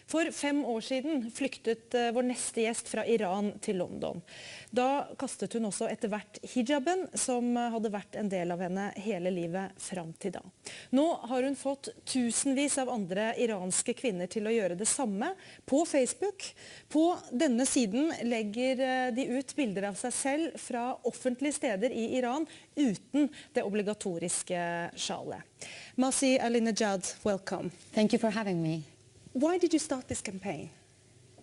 For 5 år siden flyktet vår neste gjest fra Iran til London. Da kastet hun også etter hvert hijaben, som hadde vært en del av henne hele livet fram til da. Nå har hun fått tusenvis av andre iranske kvinner til å gjøre det samme på Facebook. På denne siden legger de ut bilder av seg selv fra offentlige steder i Iran uten det obligatoriske sjalet. Masi Alinejad, welcome. Thank you for having me. Why did you start this campaign?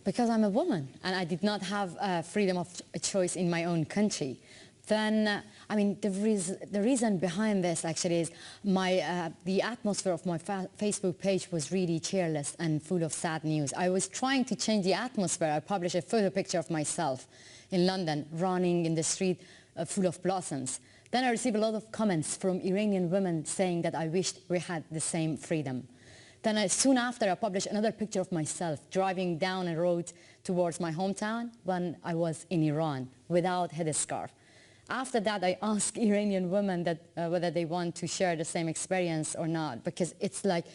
Because I'm a woman and I did not have freedom of choice in my own country. Then, the reason behind this actually is the atmosphere of my Facebook page was really cheerless and full of sad news. I was trying to change the atmosphere. I published a photo picture of myself in London running in the street full of blossoms. Then I received a lot of comments from Iranian women saying that I wished we had the same freedom. Then soon after, I published another picture of myself driving down a road towards my hometown when I was in Iran without headscarf. After that, I asked Iranian women whether they want to share the same experience or not, because it's like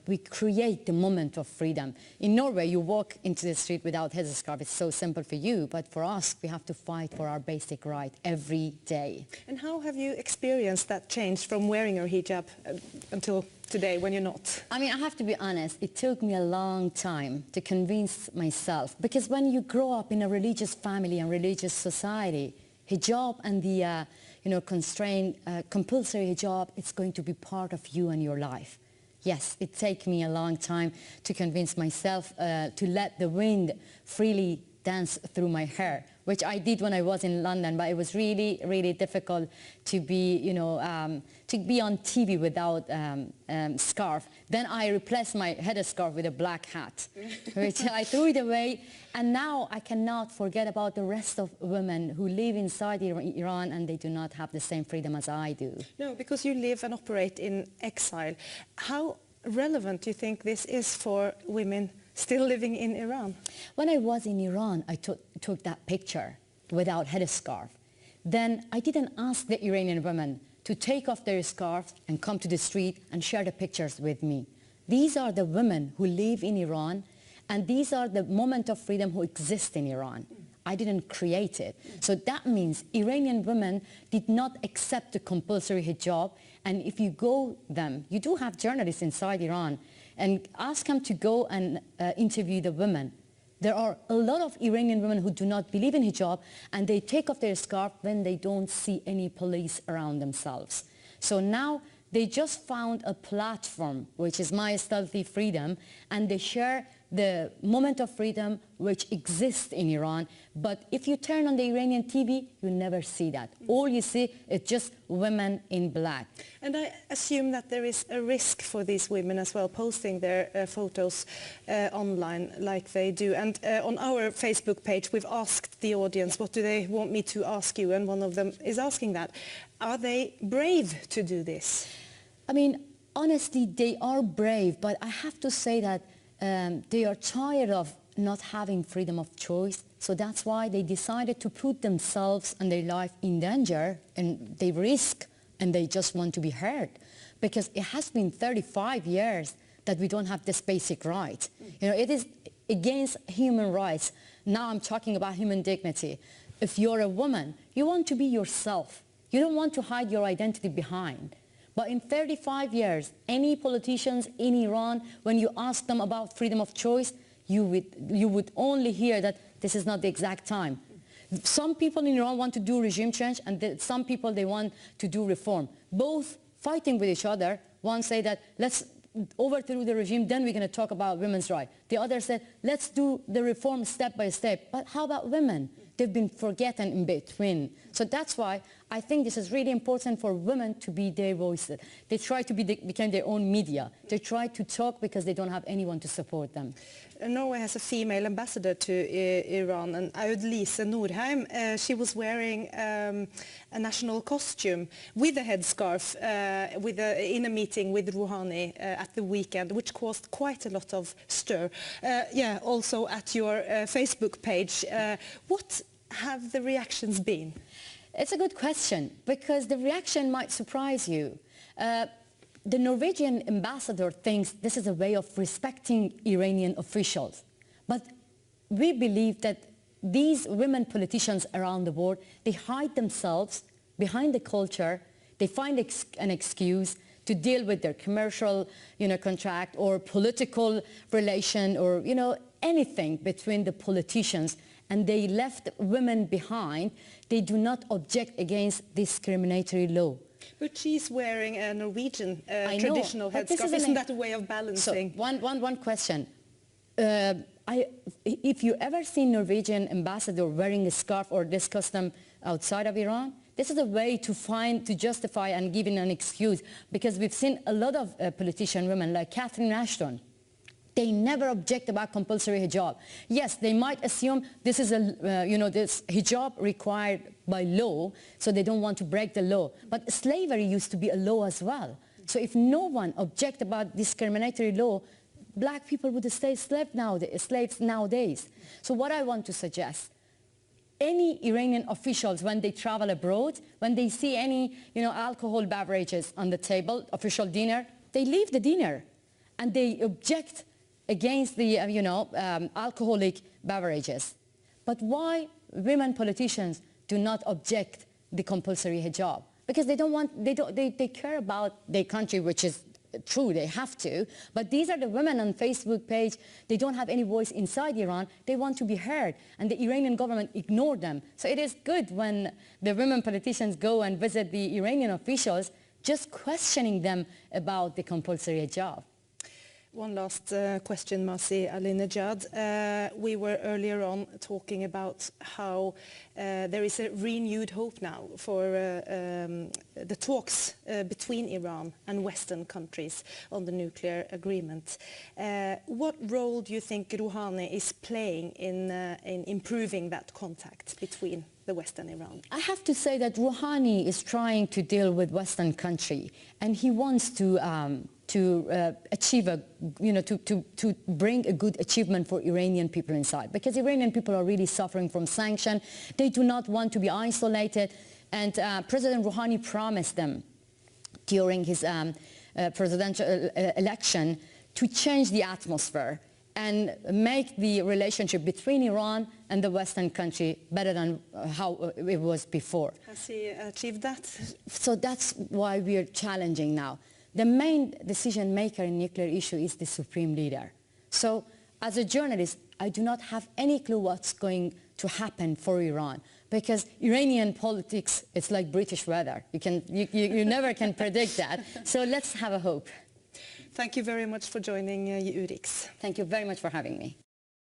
we create the moment of freedom. In Norway, you walk into the street without headscarf. It's so simple for you, but for us, we have to fight for our basic right every day. And how have you experienced that change from wearing your hijab until today when you're not? I have to be honest, it took me a long time to convince myself, because when you grow up in a religious family and religious society, hijab and the constrained, compulsory hijab, it's going to be part of you and your life. Yes, it took me a long time to convince myself to let the wind freely dance through my hair, which I did when I was in London, but it was really, really difficult to be, to be on TV without scarf. Then I replaced my headscarf with a black hat, which I threw it away. And now I cannot forget about the rest of women who live inside Iran and they do not have the same freedom as I do. No, because you live and operate in exile. How relevant do you think this is for women still living in Iran? When I was in Iran, I took that picture without headscarf. Then I didn't ask the Iranian women to take off their scarves and come to the street and share the pictures with me. These are the women who live in Iran, and these are the moment of freedom who exist in Iran. I didn't create it. So that means Iranian women did not accept the compulsory hijab. And if you go them, you do have journalists inside Iran, and ask them to go and interview the women. There are a lot of Iranian women who do not believe in hijab, and they take off their scarf when they don't see any police around themselves. So now they just found a platform, which is my stealthy freedom, and they share the moment of freedom which exists in Iran. But if you turn on the Iranian TV, you never see that. All you see is just women in black. And I assume that there is a risk for these women as well, posting their photos online like they do. And on our Facebook page, we've asked the audience, what do they want me to ask you? And one of them is asking that. Are they brave to do this? Honestly, they are brave, but I have to say that they are tired of not having freedom of choice. So that's why they decided to put themselves and their life in danger, and they risk, and they just want to be heard. Because it has been 35 years that we don't have this basic right. It is against human rights. Now I'm talking about human dignity. If you're a woman, you want to be yourself. You don't want to hide your identity behind. But in 35 years, any politicians in Iran, when you ask them about freedom of choice, you would only hear that this is not the exact time. Some people in Iran want to do regime change, and some people, they want to do reform. Both fighting with each other. One say that let's overthrow the regime, then we're going to talk about women's rights. The other said, let's do the reform step by step. But how about women? They've been forgotten in between. So that's why I think this is really important for women to be their voices. They try to become their own media. They try to talk because they don't have anyone to support them. Norway has a female ambassador to Iran, and Aud Lise Norheim. She was wearing a national costume with a headscarf in a meeting with Rouhani at the weekend, which caused quite a lot of stir. Also at your Facebook page. What have the reactions been? It's a good question, because the reaction might surprise you. the Norwegian ambassador thinks this is a way of respecting Iranian officials. But we believe that these women politicians around the world, they hide themselves behind the culture. They find an excuse to deal with their commercial, contract or political relation or, anything between the politicians, and they left women behind. They do not object against discriminatory law. But she's wearing a Norwegian traditional headscarf. Isn't that a way of balancing? So one question. If you ever seen Norwegian ambassador wearing a scarf or this custom outside of Iran, this is a way to justify and give an excuse, because we've seen a lot of politician women like Catherine Ashton. They never object about compulsory hijab. Yes, they might assume this is this hijab required by law, so they don't want to break the law. But slavery used to be a law as well. So if no one object about discriminatory law, black people would stay slaves nowadays. So what I want to suggest, any Iranian officials, when they travel abroad, when they see any alcohol beverages on the table, official dinner, they leave the dinner and they object against the alcoholic beverages. But why women politicians do not object the compulsory hijab? Because they care about their country, which is true, they have to, but these are the women on Facebook page. They don't have any voice inside Iran. They want to be heard, and the Iranian government ignored them. So it is good when the women politicians go and visit the Iranian officials, just questioning them about the compulsory hijab. One last question, Masih Alinejad. We were earlier on talking about how there is a renewed hope now for the talks between Iran and Western countries on the nuclear agreement. What role do you think Rouhani is playing in improving that contact between the West and Iran? I have to say that Rouhani is trying to deal with Western country, and he wants to achieve to bring a good achievement for Iranian people inside, because Iranian people are really suffering from sanction. They do not want to be isolated, and President Rouhani promised them during his presidential election to change the atmosphere and make the relationship between Iran and the Western country better than how it was before. Has he achieved that? So that's why we are challenging now. The main decision maker in nuclear issue is the supreme leader. So as a journalist, I do not have any clue what's going to happen for Iran, because Iranian politics, it's like British weather. You never can predict that. So let's have a hope. Thank you very much for joining Urix. Thank you very much for having me.